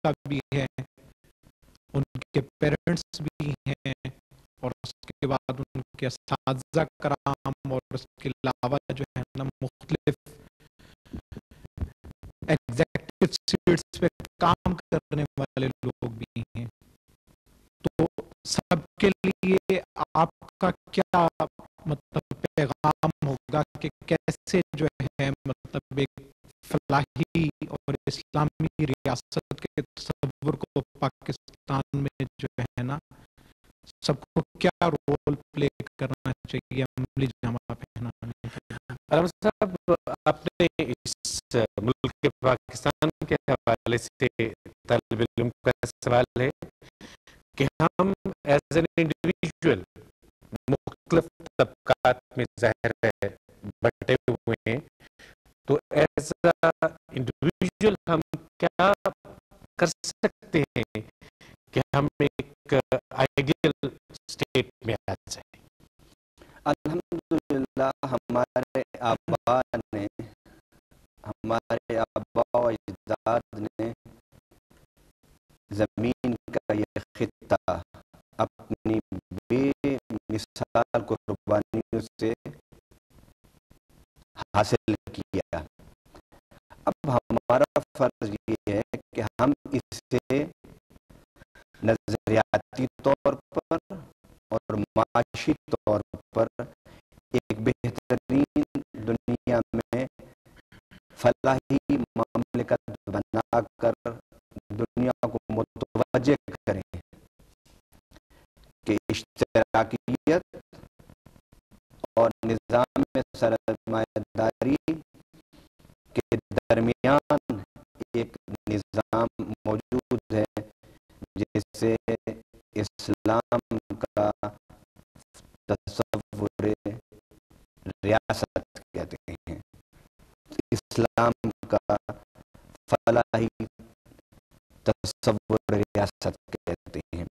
کا بھی ہے، ان کے پیرنٹس بھی ہیں، اور اس کے بعد ان کے اساتذہ کرام، اور اس کے علاوہ جو ہے نا مختلف ایگزیکٹو سیٹس پہ کام کرنے والے لوگ بھی ہیں. تو سب کے لیے آپ کا کیا مطلب پیغام ہوگا کہ کیسے جو ہے مطلب ایک فلاحی اور اسلامی ریاست کے تصور کو پاکستان میں جو ہے نا سب کو کیا رول پلے کرنا چاہیے عملی جامہ پہنانے کے؟ علامہ صاحب، آپ نے اس ملک کے پاکستان کے حوالے سے طالب علم کا سوال ہے کہ ہم ایز این انڈیویجول مختلف طبقات میں ظاہر ہے بٹے ہوئے ہیں، تو ایز انڈیویجول ہم کیا کر سکتے ہیں کہ ہم ایک آئیڈیل اسٹیٹ میں آ جائیں؟ الحمدللہ ہمارے آبا و اجداد نے زمین کا یہ خطہ اپنی بے مثال قربانیوں سے حاصل کیا. اب ہمارا فرض یہ ہے کہ ہم اسے نظریاتی طور پر اور معاشی طور پر ایک بہترین دنیا میں فلاحی مملکت بنا کر دنیا کو متوجہ کریں کہ اشتراکیت اور نظام سرمایہ داری کے درمیان ایک نظام موجود ہے جسے اسلام کا تصور ریاست کہتے ہیں، اسلام کا فلاحی تصور ریاست کہتے ہیں.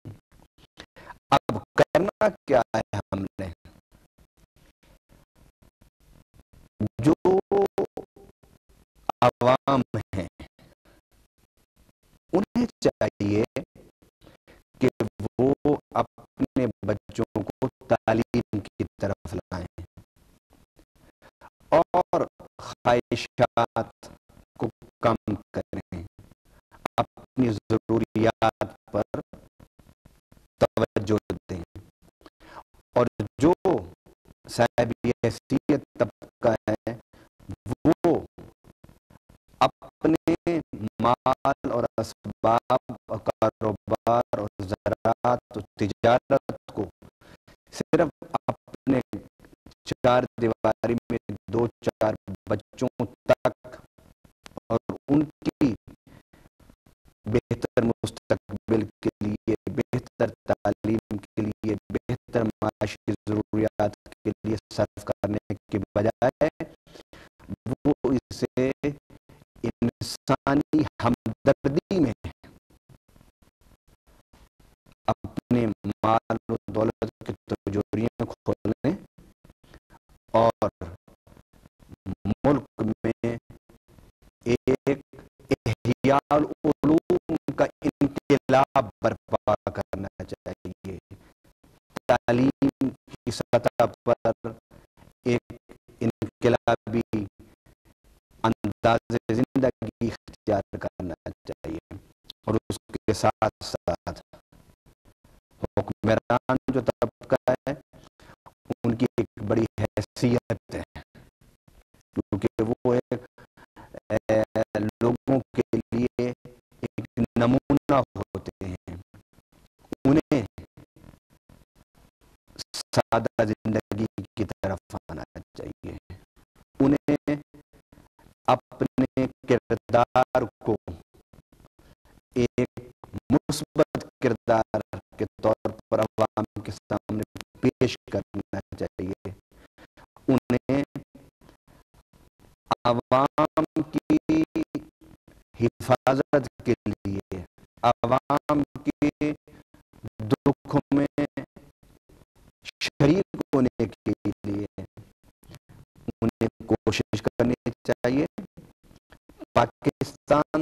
اب کرنا کیا ہے ہم نے؟ جو عوام ہیں انہیں چاہیے کہ وہ اپنے بچوں کو تعلیم کی طرف لائیں اور خواہشات کو کم کریں، اپنی ضروریات پر توجہ دیں، اور جو صاحب حیثیت طبقہ ہے وہ اپنے مال اور اسباب اور کاروبار اور زراعت اور تجارت کو صرف اپنے چار دیواری میں دو چار بچوں تک اور ان کی بہتر مستقبل کے لیے، بہتر تعلیم کے لیے، بہتر معاشی ضروریات کے لیے صرف کرنے کے بجائے وہ اسے انسانی ہمدردی میں اپنے مال و دولت کی تجوریاں کھولنے اور ملک میں ایک احیاء العلوم کا انقلاب برپا کرنا چاہیے، تعلیم کی سطح پر ایک انقلابی انداز زندگی اختیار کرنا چاہیے، اور اس کے ساتھ ساتھ حکمران جو طبقہ ہے ان کی ایک بڑی حیثیت ہے، کیونکہ وہ ایک لوگوں کے لیے ایک نمونہ ہوتے ہیں. انہیں سادہ زندگی کی طرف آنا چاہیے، انہیں اپنے کردار کو ایک مثبت کردار کے طور پر عوام کے سامنے پیش کرنا چاہیے، انہیں عوام کی حفاظت کے لیے، عوام کے دکھ میں شریک ہونے کے لیے انہیں کوشش کرنی چاہیے. پاکستان